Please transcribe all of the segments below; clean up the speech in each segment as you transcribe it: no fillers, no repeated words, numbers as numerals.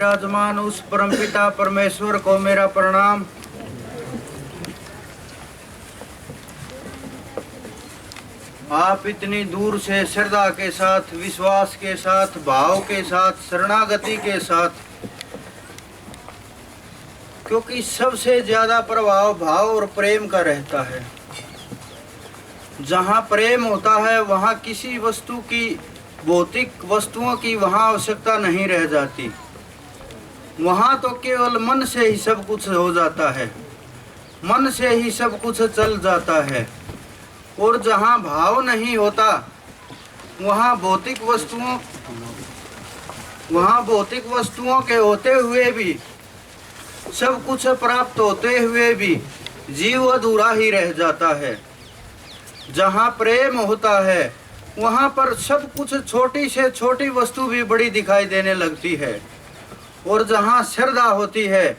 विराजमान उस परमपिता परमेश्वर को मेरा प्रणाम। आप इतनी दूर से श्रद्धा के साथ, विश्वास के साथ, भाव के साथ, शरणागति के साथ, क्योंकि सबसे ज्यादा प्रभाव भाव और प्रेम का रहता है। जहाँ प्रेम होता है वहाँ किसी वस्तु की, भौतिक वस्तुओं की वहाँ आवश्यकता नहीं रह जाती। वहाँ तो केवल मन से ही सब कुछ हो जाता है, मन से ही सब कुछ चल जाता है। और जहाँ भाव नहीं होता वहाँ भौतिक वस्तुओं के होते हुए भी, सब कुछ प्राप्त होते हुए भी जीव अधूरा ही रह जाता है। जहाँ प्रेम होता है वहाँ पर सब कुछ, छोटी से छोटी वस्तु भी बड़ी दिखाई देने लगती है। और जहाँ श्रद्धा होती है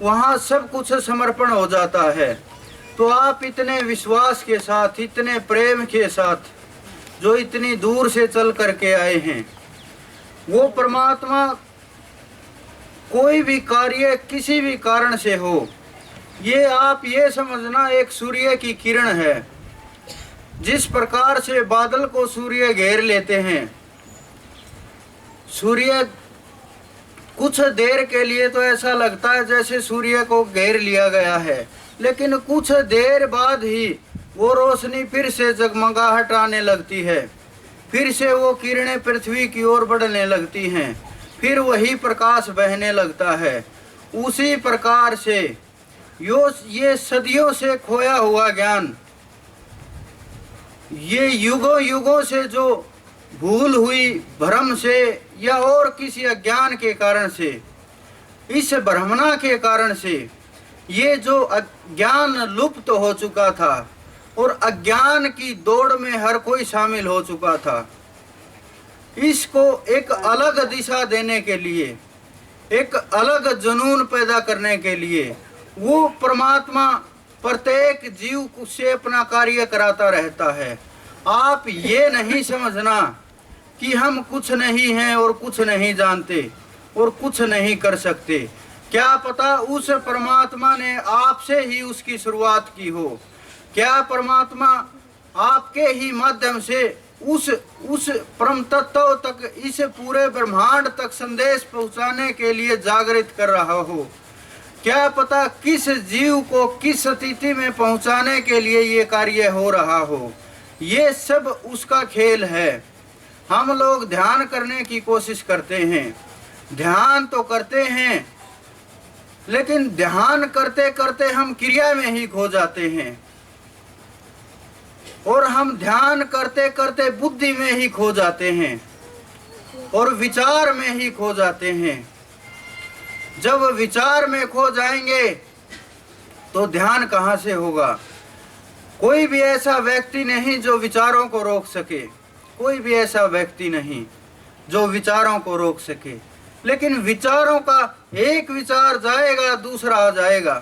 वहाँ सब कुछ समर्पण हो जाता है। तो आप इतने विश्वास के साथ, इतने प्रेम के साथ जो इतनी दूर से चल करके आए हैं, वो परमात्मा कोई भी कार्य किसी भी कारण से हो, ये आप ये समझना एक सूर्य की किरण है। जिस प्रकार से बादल को सूर्य घेर लेते हैं, सूर्य कुछ देर के लिए तो ऐसा लगता है जैसे सूर्य को घेर लिया गया है, लेकिन कुछ देर बाद ही वो रोशनी फिर से जगमगाहट आने लगती है, फिर से वो किरणें पृथ्वी की ओर बढ़ने लगती हैं, फिर वही प्रकाश बहने लगता है। उसी प्रकार से ये सदियों से खोया हुआ ज्ञान, ये युगों युगों से जो भूल हुई, भ्रम से या और किसी अज्ञान के कारण से, इस भ्रमणा के कारण से ये जो अज्ञान लुप्त हो चुका था और अज्ञान की दौड़ में हर कोई शामिल हो चुका था, इसको एक अलग दिशा देने के लिए, एक अलग जुनून पैदा करने के लिए वो परमात्मा प्रत्येक जीव से अपना कार्य कराता रहता है। आप ये नहीं समझना कि हम कुछ नहीं हैं और कुछ नहीं जानते और कुछ नहीं कर सकते। क्या पता उस परमात्मा ने आपसे ही उसकी शुरुआत की हो, क्या परमात्मा आपके ही माध्यम से उस परम तत्व तक, इस पूरे ब्रह्मांड तक संदेश पहुंचाने के लिए जागृत कर रहा हो। क्या पता किस जीव को किस स्थिति में पहुंचाने के लिए ये कार्य हो रहा हो। ये सब उसका खेल है। हम लोग ध्यान करने की कोशिश करते हैं, ध्यान तो करते हैं, लेकिन ध्यान करते करते हम क्रिया में ही खो जाते हैं, और हम ध्यान करते करते बुद्धि में ही खो जाते हैं और विचार में ही खो जाते हैं। जब विचार में खो जाएंगे तो ध्यान कहाँ से होगा। कोई भी ऐसा व्यक्ति नहीं जो विचारों को रोक सके, कोई भी ऐसा व्यक्ति नहीं जो विचारों को रोक सके। लेकिन विचारों का एक विचार जाएगा, दूसरा आ जाएगा।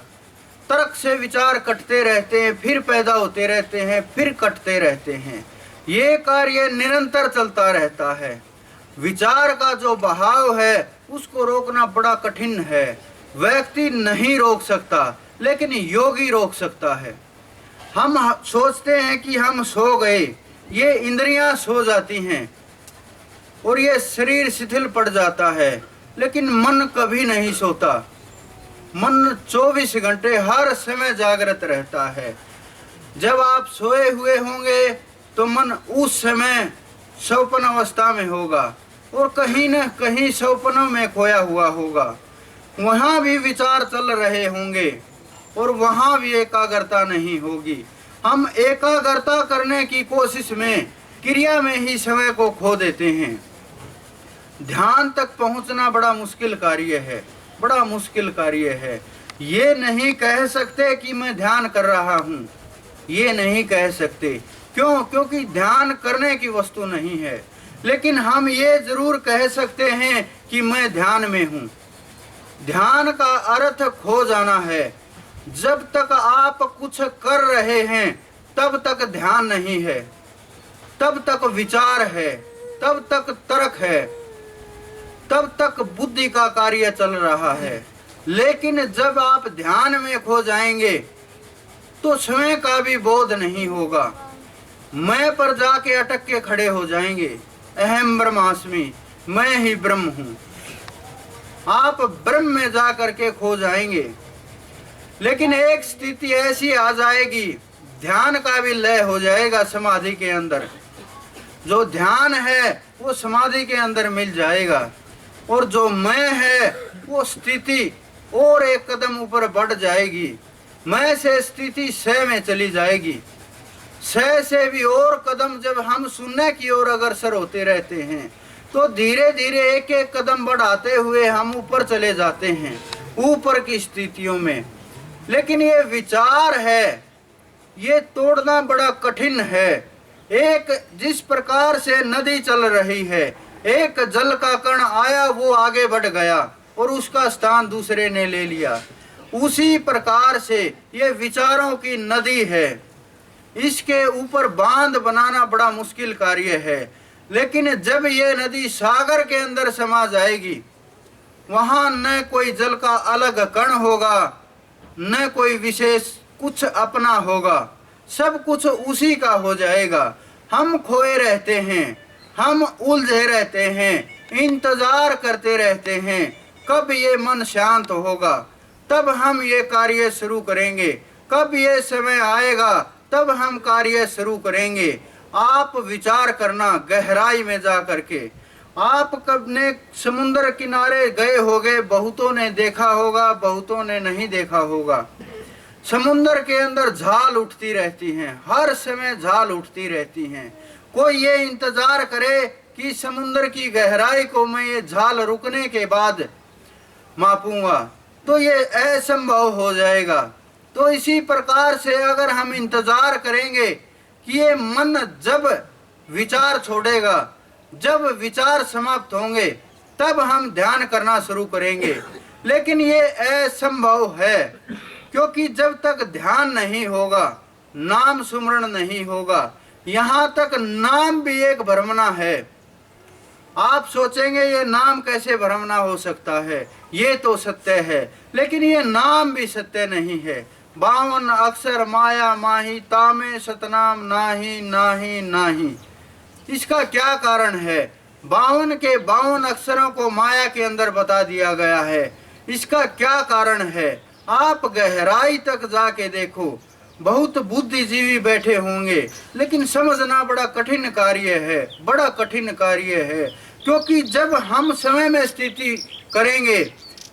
तर्क से विचार कटते रहते हैं, फिर पैदा होते रहते हैं, फिर कटते रहते हैं। ये कार्य निरंतर चलता रहता है। विचार का जो बहाव है उसको रोकना बड़ा कठिन है। व्यक्ति नहीं रोक सकता, लेकिन योगी रोक सकता है। हम सोचते हैं कि हम सो गए, ये इंद्रियां सो जाती हैं और ये शरीर शिथिल पड़ जाता है, लेकिन मन कभी नहीं सोता। मन 24 घंटे हर समय जागृत रहता है। जब आप सोए हुए होंगे तो मन उस समय स्वप्न अवस्था में होगा और कहीं न कहीं स्वप्नों में खोया हुआ होगा। वहाँ भी विचार चल रहे होंगे और वहाँ भी एकाग्रता नहीं होगी। हम एकाग्रता करने की कोशिश में क्रिया में ही समय को खो देते हैं। ध्यान तक पहुँचना बड़ा मुश्किल कार्य है, बड़ा मुश्किल कार्य है। ये नहीं कह सकते कि मैं ध्यान कर रहा हूँ, ये नहीं कह सकते। क्यों? क्योंकि ध्यान करने की वस्तु नहीं है। लेकिन हम ये जरूर कह सकते हैं कि मैं ध्यान में हूँ। ध्यान का अर्थ खो जाना है। जब तक आप कुछ कर रहे हैं तब तक ध्यान नहीं है, तब तक विचार है, तब तक तर्क है, तब तक बुद्धि का कार्य चल रहा है। लेकिन जब आप ध्यान में खो जाएंगे तो स्वयं का भी बोध नहीं होगा, मैं पर जाके अटक के खड़े हो जाएंगे। अहम ब्रह्मास्मि, मैं ही ब्रह्म हूँ। आप ब्रह्म में जा करके खो जाएंगे। लेकिन एक स्थिति ऐसी आ जाएगी, ध्यान का भी लय हो जाएगा समाधि के अंदर। जो ध्यान है वो समाधि के अंदर मिल जाएगा, और जो मैं है वो स्थिति और एक कदम ऊपर बढ़ जाएगी। मैं से स्थिति स में चली जाएगी। स से भी और कदम जब हम शून्य की ओर अग्रसर होते रहते हैं तो धीरे धीरे एक एक कदम बढ़ाते हुए हम ऊपर चले जाते हैं, ऊपर की स्थितियों में। लेकिन ये विचार है, ये तोड़ना बड़ा कठिन है। एक जिस प्रकार से नदी चल रही है, एक जल का कण आया, वो आगे बढ़ गया और उसका स्थान दूसरे ने ले लिया। उसी प्रकार से ये विचारों की नदी है। इसके ऊपर बांध बनाना बड़ा मुश्किल कार्य है। लेकिन जब ये नदी सागर के अंदर समा जाएगी, वहां न कोई जल का अलग कण होगा, न कोई विशेष कुछ अपना होगा, सब कुछ उसी का हो जाएगा। हम खोए रहते हैं, हम उलझे रहते हैं, इंतजार करते रहते हैं कब ये मन शांत होगा, तब हम ये कार्य शुरू करेंगे, कब ये समय आएगा तब हम कार्य शुरू करेंगे। आप विचार करना गहराई में जा करके। आप कब ने समुद्र किनारे गए होगे, बहुतों ने देखा होगा, बहुतों ने नहीं देखा होगा। समुद्र के अंदर झाल उठती रहती हैं, हर समय झाल उठती रहती हैं। कोई ये इंतजार करे कि समुद्र की गहराई को मैं ये झाल रुकने के बाद मापूंगा, तो ये असंभव हो जाएगा। तो इसी प्रकार से अगर हम इंतजार करेंगे कि ये मन जब विचार छोड़ेगा, जब विचार समाप्त होंगे, तब हम ध्यान करना शुरू करेंगे। लेकिन ये असंभव है, क्योंकि जब तक ध्यान नहीं होगा, नाम सुमरण नहीं होगा, यहाँ तक नाम भी एक भ्रमना है। आप सोचेंगे ये नाम कैसे भ्रमना हो सकता है, ये तो सत्य है, लेकिन ये नाम भी सत्य नहीं है। 52 अक्षर माया माही, तामे सतनाम नाही नाही नाही। इसका क्या कारण है? 52 के 52 अक्षरों को माया के अंदर बता दिया गया है। इसका क्या कारण है? आप गहराई तक जाके देखो, बहुत बुद्धिजीवी बैठे होंगे, लेकिन समझना बड़ा कठिन कार्य है, बड़ा कठिन कार्य है। क्योंकि जब हम समय में स्थिति करेंगे,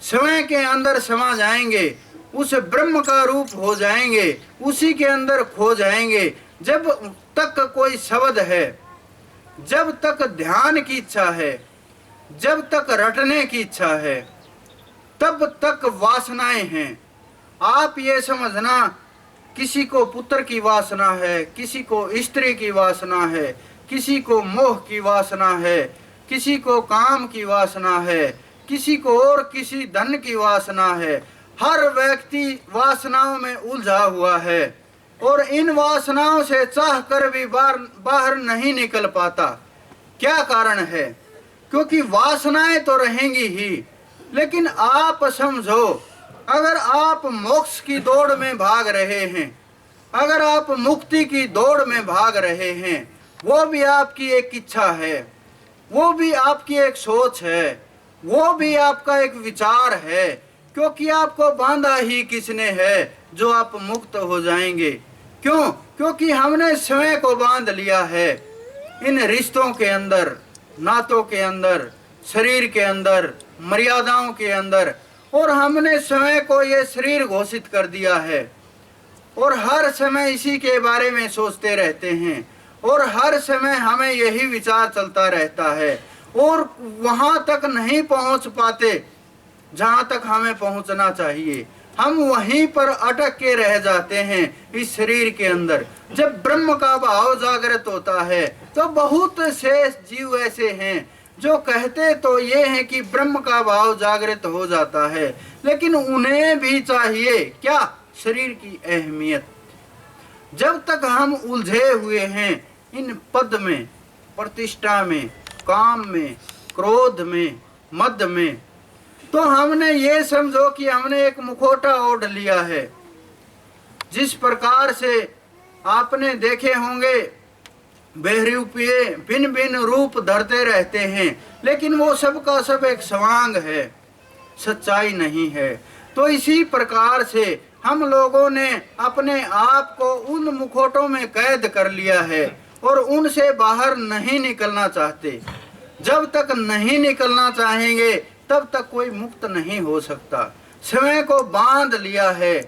समय के अंदर समा जाएंगे, उस ब्रह्म का रूप हो जाएंगे, उसी के अंदर खो जाएंगे। जब तक कोई शब्द है, जब तक ध्यान की इच्छा है, जब तक रटने की इच्छा है, तब तक वासनाएं हैं। आप ये समझना, किसी को पुत्र की वासना है, किसी को स्त्री की वासना है, किसी को मोह की वासना है, किसी को काम की वासना है, किसी को और किसी धन की वासना है। हर व्यक्ति वासनाओं में उलझा हुआ है और इन वासनाओं से चाह कर भी बाहर नहीं निकल पाता। क्या कारण है? क्योंकि वासनाएं तो रहेंगी ही। लेकिन आप समझो, अगर आप मोक्ष की दौड़ में भाग रहे हैं, अगर आप मुक्ति की दौड़ में भाग रहे हैं, वो भी आपकी एक इच्छा है, वो भी आपकी एक सोच है, वो भी आपका एक विचार है। क्योंकि आपको बांधा ही किसने है जो आप मुक्त हो जाएंगे? क्यों? क्योंकि हमने स्वयं को बांध लिया है इन रिश्तों के अंदर, नातों के अंदर, शरीर के अंदर, मर्यादाओं के अंदर, और हमने स्वयं को ये शरीर घोषित कर दिया है और हर समय इसी के बारे में सोचते रहते हैं और हर समय हमें यही विचार चलता रहता है और वहां तक नहीं पहुंच पाते जहां तक हमें पहुंचना चाहिए। हम वहीं पर अटक के रह जाते हैं इस शरीर के अंदर। जब ब्रह्म का भाव जागृत होता है तो बहुत से जीव ऐसे हैं जो कहते तो ये हैं कि ब्रह्म का भाव जागृत हो जाता है, लेकिन उन्हें भी चाहिए क्या? शरीर की अहमियत। जब तक हम उलझे हुए हैं इन पद में, प्रतिष्ठा में, काम में, क्रोध में, मध्य में। तो हमने ये समझो कि हमने एक मुखौटा ओढ़ लिया है। जिस प्रकार से आपने देखे होंगे बहरूपिये भिन्न भिन्न रूप धरते रहते हैं, लेकिन वो सब का सब एक सवांग है, सच्चाई नहीं है। तो इसी प्रकार से हम लोगों ने अपने आप को उन मुखौटों में कैद कर लिया है और उनसे बाहर नहीं निकलना चाहते। जब तक नहीं निकलना चाहेंगे तब तक कोई मुक्त नहीं हो सकता। स्वयं को बांध लिया है,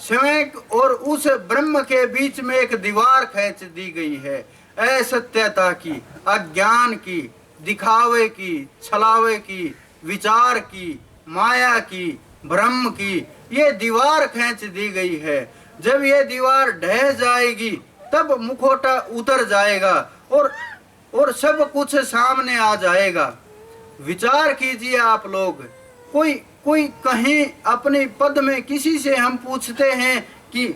स्वयं और उस ब्रह्म के बीच में एक दीवार खींच दी गई है, असत्यता की, अज्ञान की, दिखावे की, छलावे की, विचार की, माया की, ब्रह्म की, ये दीवार खींच दी गई है। जब ये दीवार ढह जाएगी तब मुखौटा उतर जाएगा और सब कुछ सामने आ जाएगा। विचार कीजिए आप लोग, कोई कहीं अपने पद में किसी से हम पूछते हैं कि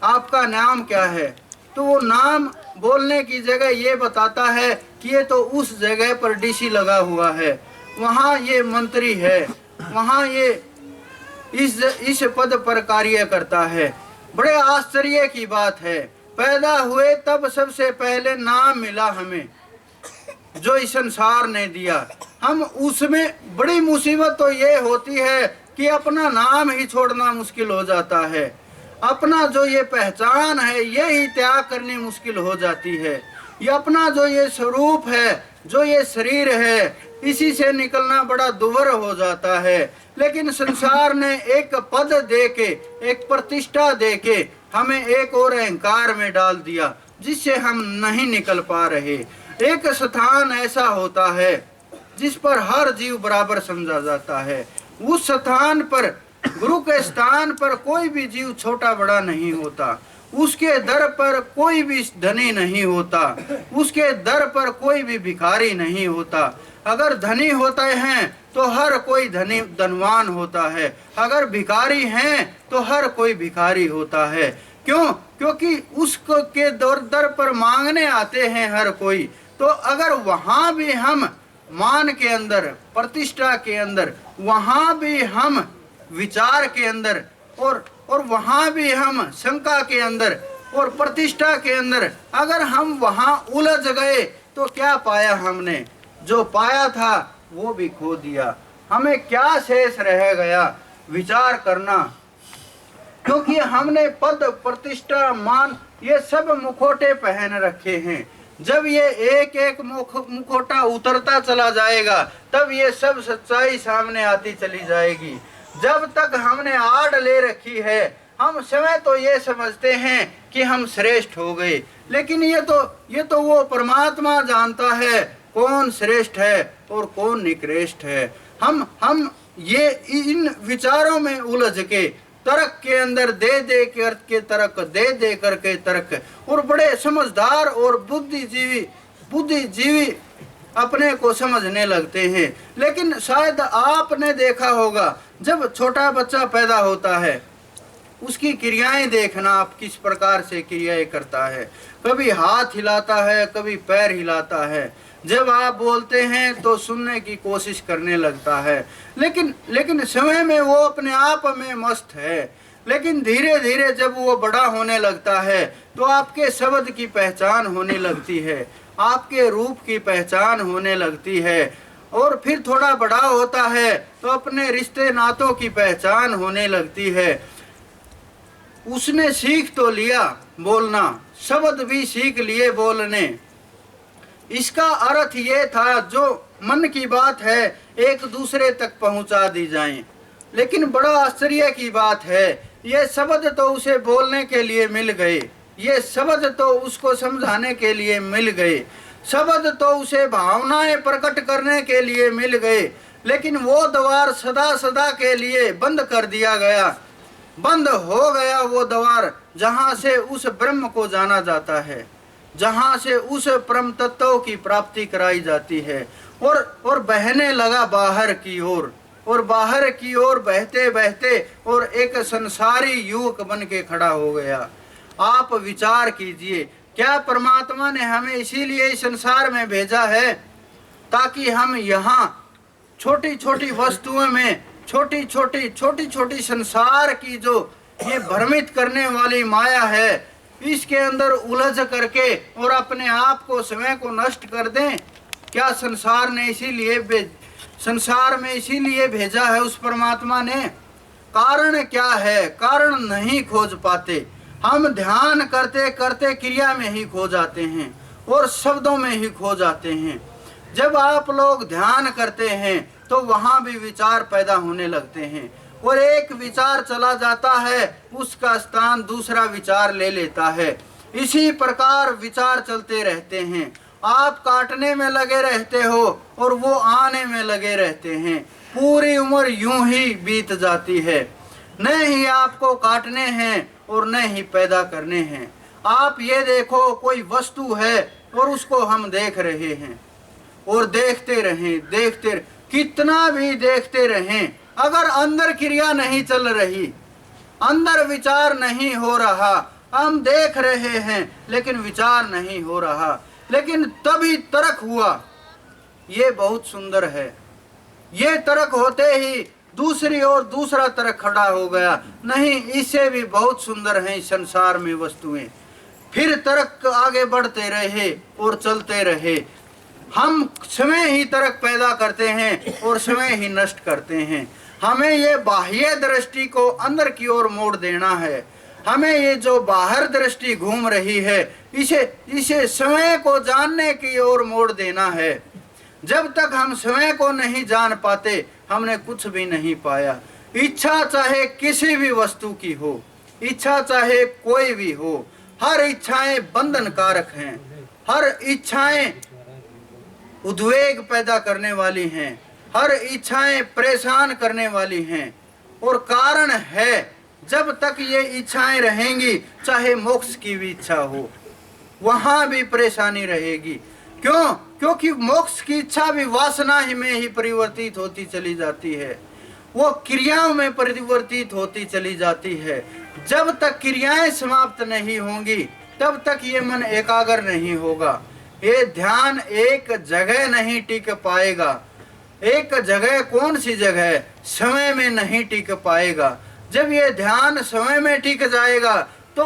आपका नाम क्या है, तो वो नाम बोलने की जगह ये बताता है कि ये तो उस जगह पर डीसी लगा हुआ है, वहाँ ये मंत्री है, वहाँ ये इस पद पर कार्य करता है। बड़े आश्चर्य की बात है, पैदा हुए तब सबसे पहले नाम मिला हमें जो इस संसार ने दिया। हम उसमें बड़ी मुसीबत तो ये होती है कि अपना नाम ही छोड़ना मुश्किल हो जाता है, अपना जो ये पहचान है ये ही त्याग करनी मुश्किल हो जाती है। ये अपना जो ये स्वरूप है, जो ये शरीर है, इसी से निकलना बड़ा दुर्भर हो जाता है। लेकिन संसार ने एक पद देके, एक प्रतिष्ठा देके हमें एक और अहंकार में डाल दिया, जिससे हम नहीं निकल पा रहे। एक स्थान ऐसा होता है जिस पर हर जीव बराबर समझा जाता है। उस स्थान पर, गुरु के स्थान पर कोई भी जीव छोटा बड़ा नहीं होता। उसके दर पर कोई भी धनी नहीं होता, उसके दर पर कोई भी भिखारी नहीं होता। अगर धनी होते हैं तो हर कोई धनवान होता है, अगर भिखारी हैं तो हर कोई भिखारी होता है। क्यों? क्योंकि उसको के दर पर मांगने आते हैं हर कोई। तो अगर वहाँ भी हम मान के अंदर, प्रतिष्ठा के अंदर, वहाँ भी हम विचार के अंदर और वहाँ भी हम शंका के अंदर और प्रतिष्ठा के अंदर अगर हम वहाँ उलझ गए तो क्या पाया हमने? जो पाया था वो भी खो दिया। हमें क्या शेष रह गया? विचार करना। क्योंकि हमने पद, प्रतिष्ठा, मान ये सब मुखौटे पहन रखे हैं। जब ये एक एक मुखौटा उतरता चला जाएगा तब ये सब सच्चाई सामने आती चली जाएगी। जब तक हमने आड़ ले रखी है, हम स्वयं तो ये समझते हैं कि हम श्रेष्ठ हो गए, लेकिन ये तो वो परमात्मा जानता है कौन श्रेष्ठ है और कौन निकृष्ट है। हम ये इन विचारों में उलझ के तर्क के अंदर दे करके तर्क और बड़े समझदार और बुद्धिजीवी अपने को समझने लगते हैं। लेकिन शायद आपने देखा होगा, जब छोटा बच्चा पैदा होता है उसकी क्रियाएं देखना, आप किस प्रकार से क्रियाएं करता है। कभी हाथ हिलाता है, कभी पैर हिलाता है। जब आप बोलते हैं तो सुनने की कोशिश करने लगता है, लेकिन समय में वो अपने आप में मस्त है। लेकिन धीरे धीरे जब वो बड़ा होने लगता है तो आपके शब्द की पहचान होने लगती है, आपके रूप की पहचान होने लगती है, और फिर थोड़ा बड़ा होता है तो अपने रिश्ते नातों की पहचान होने लगती है। उसने सीख तो लिया बोलना, शब्द भी सीख लिए बोलने। इसका अर्थ ये था जो मन की बात है एक दूसरे तक पहुंचा दी जाए। लेकिन बड़ा आश्चर्य की बात है, ये शब्द तो उसे बोलने के लिए मिल गए, ये शब्द तो उसको समझाने के लिए मिल गए, शब्द तो उसे भावनाएं प्रकट करने के लिए मिल गए, लेकिन वो द्वार सदा सदा के लिए बंद कर दिया गया। बंद हो गया वो द्वार जहाँ से उस ब्रह्म को जाना जाता है, जहाँ से उस परम तत्व की प्राप्ति कराई जाती है, और बहने लगा बाहर की ओर, और बाहर की ओर बहते बहते और एक संसारी युवक बन के खड़ा हो गया। आप विचार कीजिए, क्या परमात्मा ने हमें इसीलिए इस संसार में भेजा है ताकि हम यहाँ छोटी छोटी वस्तुओं में, छोटी छोटी संसार की जो ये भ्रमित करने वाली माया है, इसके अंदर उलझ करके और अपने आप को, समय को नष्ट कर दें। क्या संसार में इसीलिए भेजा है उस परमात्मा ने? कारण क्या है? कारण नहीं खोज पाते। हम ध्यान करते करते क्रिया में ही खो जाते हैं और शब्दों में ही खो जाते हैं। जब आप लोग ध्यान करते हैं तो वहां भी विचार पैदा होने लगते हैं और एक विचार चला जाता है, उसका स्थान दूसरा विचार ले लेता है। इसी प्रकार विचार चलते रहते हैं। आप काटने में लगे रहते हो और वो आने में लगे रहते हैं। पूरी उम्र यूं ही बीत जाती है। न ही आपको काटने हैं और न ही पैदा करने हैं। आप ये देखो, कोई वस्तु है और उसको हम देख रहे हैं और देखते रहें, कितना भी देखते रहें, अगर अंदर क्रिया नहीं चल रही, अंदर विचार नहीं हो रहा, हम देख रहे हैं लेकिन विचार नहीं हो रहा, लेकिन तभी तर्क हुआ। ये बहुत सुंदर है। ये तर्क होते ही दूसरी ओर दूसरा तर्क खड़ा हो गया, नहीं इससे भी बहुत सुंदर है संसार में वस्तुएं। फिर तर्क आगे बढ़ते रहे और चलते रहे। हम समय ही तर्क पैदा करते हैं और समय ही नष्ट करते हैं। हमें ये बाह्य दृष्टि को अंदर की ओर मोड़ देना है। हमें ये जो बाहर दृष्टि घूम रही है, इसे समय को जानने की ओर मोड़ देना है। जब तक हम समय को नहीं जान पाते, हमने कुछ भी नहीं पाया। इच्छा चाहे किसी भी वस्तु की हो, इच्छा चाहे कोई भी हो, हर इच्छाएं बंधनकारक हैं। हर इच्छाएं उद्वेग पैदा करने वाली हैं। हर इच्छाएं परेशान करने वाली हैं। और कारण है, जब तक ये इच्छाएं रहेंगी, चाहे मोक्ष की भी इच्छा हो, वहां भी परेशानी रहेगी। क्यों? क्योंकि मोक्ष की इच्छा भी वासना ही में ही परिवर्तित होती चली जाती है। वो क्रियाओं में परिवर्तित होती चली जाती है। जब तक क्रियाएं समाप्त नहीं होंगी, तब तक ये मन एकाग्र नहीं होगा। ये ध्यान एक जगह नहीं टिक पाएगा। एक जगह, कौन सी जगह? समय में नहीं टिक पाएगा। जब ये ध्यान समय में टिक जाएगा तो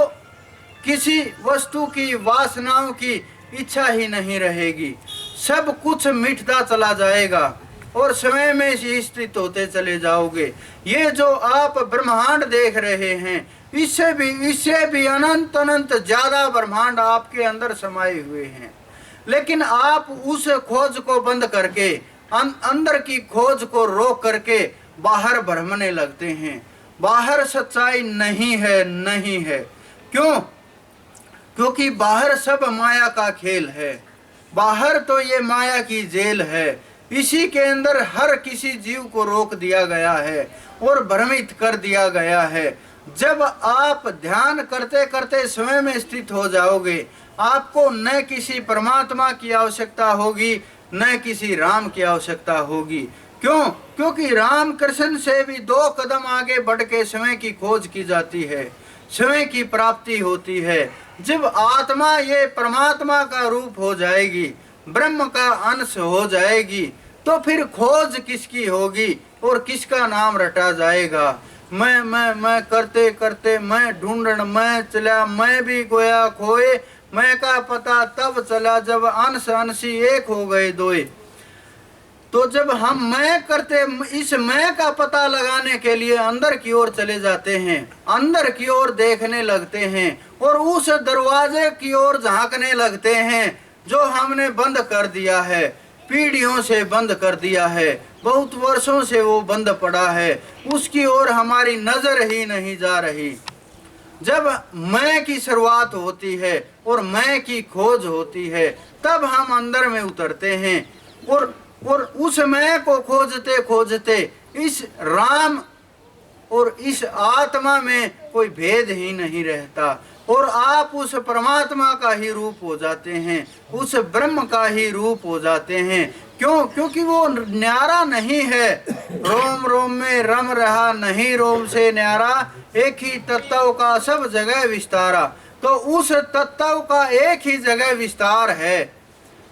किसी वस्तु की, वासनाओं की इच्छा ही नहीं रहेगी। सब कुछ मिटता चला जाएगा और समय में ही स्थित होते चले जाओगे। ये जो आप ब्रह्मांड देख रहे हैं, इससे भी अनंत अनंत ज्यादा ब्रह्मांड आपके अंदर समाये हुए हैं। लेकिन आप उस खोज को बंद करके, अंदर की खोज को रोक करके बाहर भ्रमने लगते हैं। बाहर सच्चाई नहीं है, नहीं है। क्यों? क्योंकि बाहर सब माया का खेल है। बाहर तो ये माया की जेल है। इसी के अंदर हर किसी जीव को रोक दिया गया है और भ्रमित कर दिया गया है। जब आप ध्यान करते करते स्वयं में स्थित हो जाओगे, आपको न किसी परमात्मा की आवश्यकता होगी, न किसी राम की आवश्यकता होगी। क्यों? क्योंकि राम कृष्ण से भी 2 कदम आगे बढ़ के समय की खोज की जाती है, समय की प्राप्ति होती है। जब आत्मा ये परमात्मा का रूप हो जाएगी, ब्रह्म का अंश हो जाएगी, तो फिर खोज किसकी होगी और किसका नाम रटा जाएगा? मैं करते करते मैं ढूंढन मैं चला, मैं भी गोया खोए, मैं का पता तब चला जब अंश अंशी एक हो गए दोए। तो जब हम मैं करते, इस मैं का पता लगाने के लिए अंदर की ओर चले जाते हैं, अंदर की ओर देखने लगते हैं और उस दरवाजे की ओर झांकने लगते हैं जो हमने बंद कर दिया है, पीढ़ियों से बंद कर दिया है, बहुत वर्षों से वो बंद पड़ा है, उसकी ओर हमारी नजर ही नहीं जा रही। जब मैं की शुरुआत होती है और मैं की खोज होती है, तब हम अंदर में उतरते हैं और उस मैं को खोजते खोजते इस राम और इस आत्मा में कोई भेद ही नहीं रहता और आप उस परमात्मा का ही रूप हो जाते हैं, उस ब्रह्म का ही रूप हो जाते हैं। क्यों? क्योंकि वो न्यारा नहीं है। रोम रोम में रम रहा नहीं रोम से न्यारा, एक ही तत्व का सब जगह विस्तारा। तो उस तत्व का एक ही जगह विस्तार है।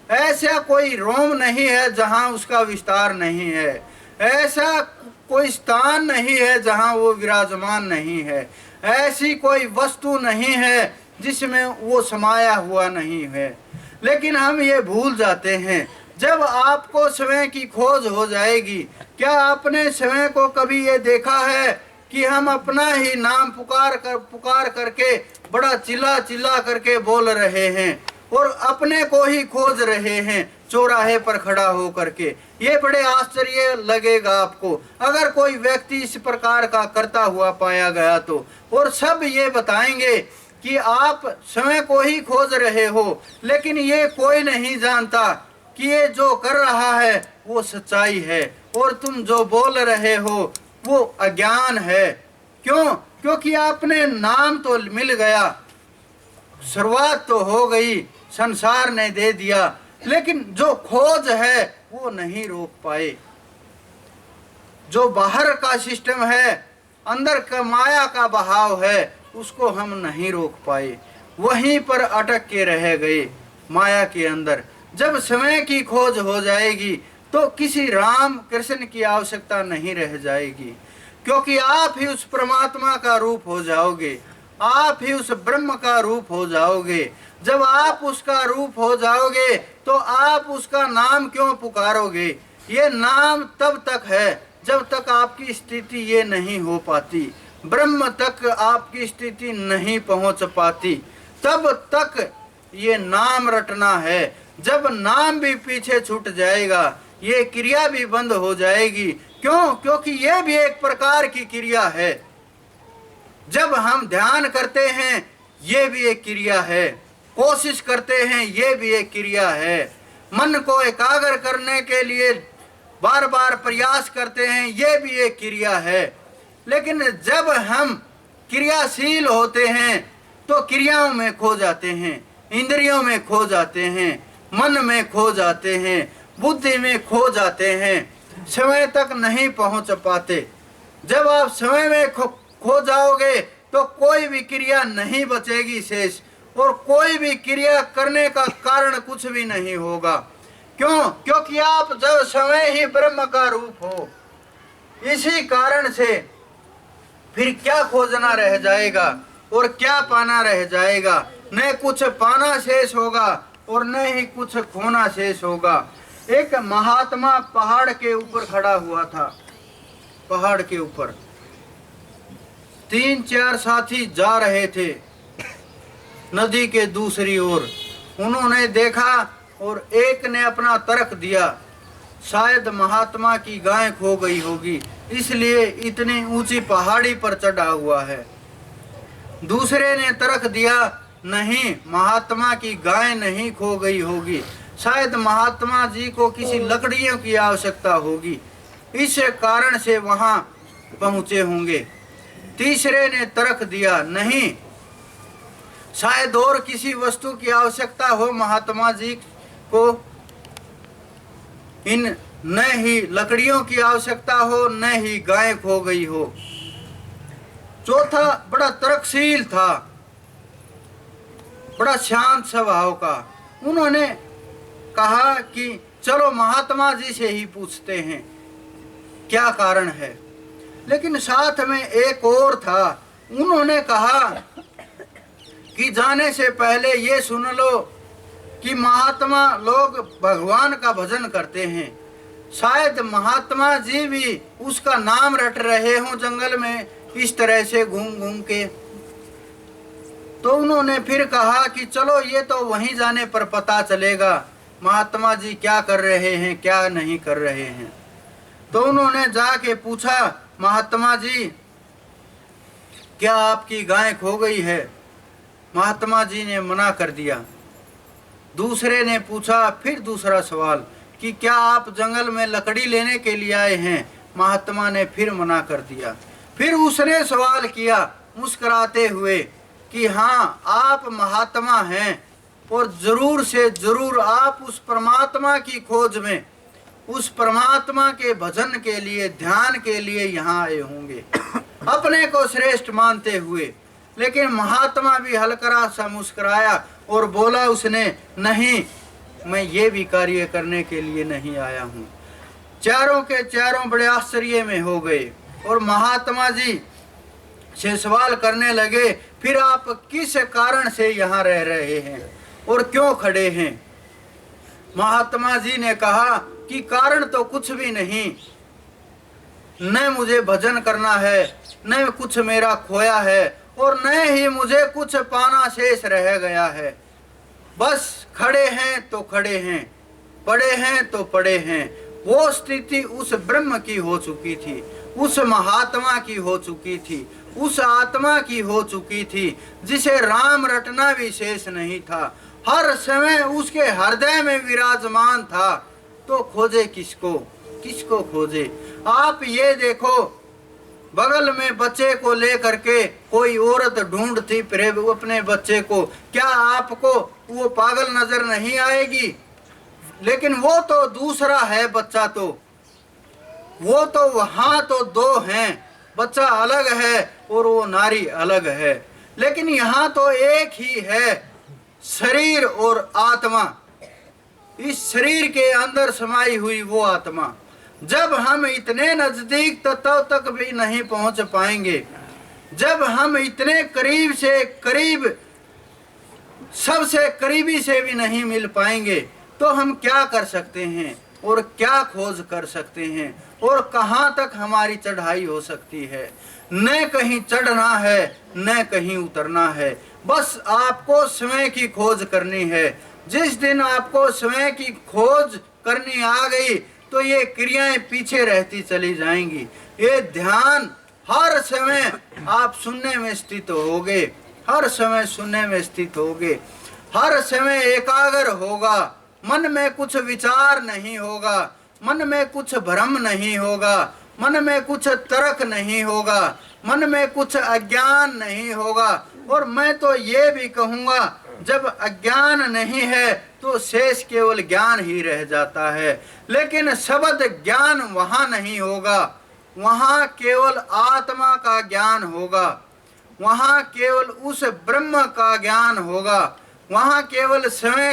ऐसा कोई रोम नहीं है जहां उसका विस्तार नहीं है। ऐसा कोई स्थान नहीं है जहाँ वो विराजमान नहीं है, ऐसी कोई वस्तु नहीं है जिसमें वो समाया हुआ नहीं है। लेकिन हम ये भूल जाते हैं। जब आपको स्वयं की खोज हो जाएगी, क्या आपने स्वयं को कभी ये देखा है कि हम अपना ही नाम पुकार करके बड़ा चिल्ला चिल्ला करके बोल रहे हैं और अपने को ही खोज रहे हैं चौराहे पर खड़ा हो करके? ये बड़े आश्चर्य लगेगा आपको अगर कोई व्यक्ति इस प्रकार का करता हुआ पाया गया तो। और सब ये बताएंगे कि आप समय को ही खोज रहे हो, लेकिन ये कोई नहीं जानता कि ये जो कर रहा है वो सच्चाई है और तुम जो बोल रहे हो वो अज्ञान है। क्यों? क्योंकि आपने नाम तो मिल गया, शुरुआत तो हो गई, संसार ने दे दिया, लेकिन जो खोज है वो नहीं रोक पाए। जो बाहर का सिस्टम है, अंदर का माया का बहाव है, उसको हम नहीं रोक पाए, वहीं पर अटक के रह गए माया के अंदर। जब समय की खोज हो जाएगी तो किसी राम कृष्ण की आवश्यकता नहीं रह जाएगी, क्योंकि आप ही उस परमात्मा का रूप हो जाओगे, आप ही उस ब्रह्म का रूप हो जाओगे। जब आप उसका रूप हो जाओगे तो आप उसका नाम क्यों पुकारोगे? ये नाम तब तक है जब तक आपकी स्थिति ये नहीं हो पाती, ब्रह्म तक आपकी स्थिति नहीं पहुंच पाती, तब तक ये नाम रटना है। जब नाम भी पीछे छूट जाएगा, ये क्रिया भी बंद हो जाएगी। क्यों? क्योंकि ये भी एक प्रकार की क्रिया है। जब हम ध्यान करते हैं ये भी एक क्रिया है, कोशिश करते हैं ये भी एक क्रिया है, मन को एकाग्र करने के लिए बार बार प्रयास करते हैं ये भी एक क्रिया है। लेकिन जब हम क्रियाशील होते हैं तो क्रियाओं में खो जाते हैं, इंद्रियों में खो जाते हैं, मन में खो जाते हैं, बुद्धि में खो जाते हैं, समय तक नहीं पहुंच पाते। जब आप समय में खो जाओगे तो कोई भी क्रिया नहीं बचेगी शेष, और कोई भी क्रिया करने का कारण कुछ भी नहीं होगा। क्यों? क्योंकि आप जब समय ही ब्रह्म का रूप हो। इसी कारण से फिर क्या खोजना रह जाएगा और क्या पाना रह जाएगा? न कुछ पाना शेष होगा और न ही कुछ खोना शेष होगा। एक महात्मा पहाड़ के ऊपर खड़ा हुआ था। पहाड़ के ऊपर 3-4 साथी जा रहे थे नदी के दूसरी ओर। उन्होंने देखा और एक ने अपना तर्क दिया, शायद महात्मा की गाय खो गई होगी, इसलिए इतनी ऊंची पहाड़ी पर चढ़ा हुआ है। दूसरे ने तर्क दिया, नहीं, महात्मा की गाय नहीं खो गई होगी, शायद महात्मा जी को किसी लकड़ियों की आवश्यकता होगी, इस कारण से वहां पहुंचे होंगे। तीसरे ने तर्क दिया, नहीं, शायद और किसी वस्तु की आवश्यकता हो महात्मा जी को, इन न ही लकड़ियों की आवश्यकता हो न ही गाय खो गई हो। चौथा बड़ा तर्कशील था, बड़ा शांत स्वभाव का। उन्होंने कहा कि चलो महात्मा जी से ही पूछते हैं क्या कारण है। लेकिन साथ में एक और था, उन्होंने कहा कि जाने से पहले ये सुन लो कि महात्मा लोग भगवान का भजन करते हैं, शायद महात्मा जी भी उसका नाम रट रहे हों जंगल में इस तरह से घूम घूम के। तो उन्होंने फिर कहा कि चलो ये तो वहीं जाने पर पता चलेगा महात्मा जी क्या कर रहे हैं क्या नहीं कर रहे हैं। तो उन्होंने जाके पूछा, महात्मा जी क्या आपकी गाय खो गई है? महात्मा जी ने मना कर दिया। दूसरे ने पूछा फिर दूसरा सवाल कि क्या आप जंगल में लकड़ी लेने के लिए आए हैं? महात्मा ने फिर मना कर दिया। फिर उसने सवाल किया मुस्कुराते हुए कि हाँ, आप महात्मा हैं और जरूर से जरूर आप उस परमात्मा की खोज में, उस परमात्मा के भजन के लिए, ध्यान के लिए यहाँ आए होंगे, अपने को श्रेष्ठ मानते हुए। लेकिन महात्मा भी हल्का सा मुस्कुराया और बोला उसने, नहीं, मैं ये भी कार्य करने के लिए नहीं आया हूँ। चारों के चारों बड़े आश्चर्य में हो गए और महात्मा जी से सवाल करने लगे, फिर आप किस कारण से यहाँ रह रहे हैं और क्यों खड़े हैं? महात्मा जी ने कहा कि कारण तो कुछ भी नहीं, न मुझे भजन करना है, न कुछ मेरा खोया है और न ही मुझे कुछ पाना शेष रह गया है। बस खड़े हैं तो खड़े हैं, पड़े हैं तो पड़े हैं। वो स्थिति उस ब्रह्म की हो चुकी थी, उस महात्मा की हो चुकी थी, उस आत्मा की हो चुकी थी जिसे राम रटना भी शेष नहीं था, हर समय उसके हृदय में विराजमान था। तो खोजे किसको, किसको खोजे? आप ये देखो, बगल में बच्चे को लेकर के कोई औरत ढूंढती फिरे अपने बच्चे को, क्या आपको वो पागल नजर नहीं आएगी? लेकिन वो तो दूसरा है बच्चा, तो वो तो वहां तो दो हैं, बच्चा अलग है और वो नारी अलग है, लेकिन यहाँ तो एक ही है, शरीर और आत्मा। इस शरीर के अंदर समाई हुई वो आत्मा। जब हम इतने नजदीक तत्व तक भी नहीं पहुंच पाएंगे, जब हम इतने करीब से करीब सबसे करीबी से भी नहीं मिल पाएंगे, तो हम क्या कर सकते हैं और क्या खोज कर सकते हैं और कहाँ तक हमारी चढ़ाई हो सकती है? न कहीं चढ़ना है न कहीं उतरना है, बस आपको स्वयं की खोज करनी है। जिस दिन आपको स्वयं की खोज करनी आ गई तो ये क्रियाएं पीछे रहती चली जाएंगी। ये ध्यान हर समय आप सुनने में स्थित होगे, हर समय सुनने में स्थित होगे, हर समय एकाग्र होगा, मन में कुछ विचार नहीं होगा, मन में कुछ भ्रम नहीं होगा, मन में कुछ तर्क नहीं होगा, मन में कुछ अज्ञान नहीं होगा। और मैं तो ये भी कहूँगा, जब अज्ञान नहीं है तो शेष केवल ज्ञान ही रह जाता है। लेकिन शब्द ज्ञान वहाँ नहीं होगा, वहाँ केवल आत्मा का ज्ञान होगा, वहाँ केवल उस ब्रह्म का ज्ञान होगा, वहाँ केवल स्वयं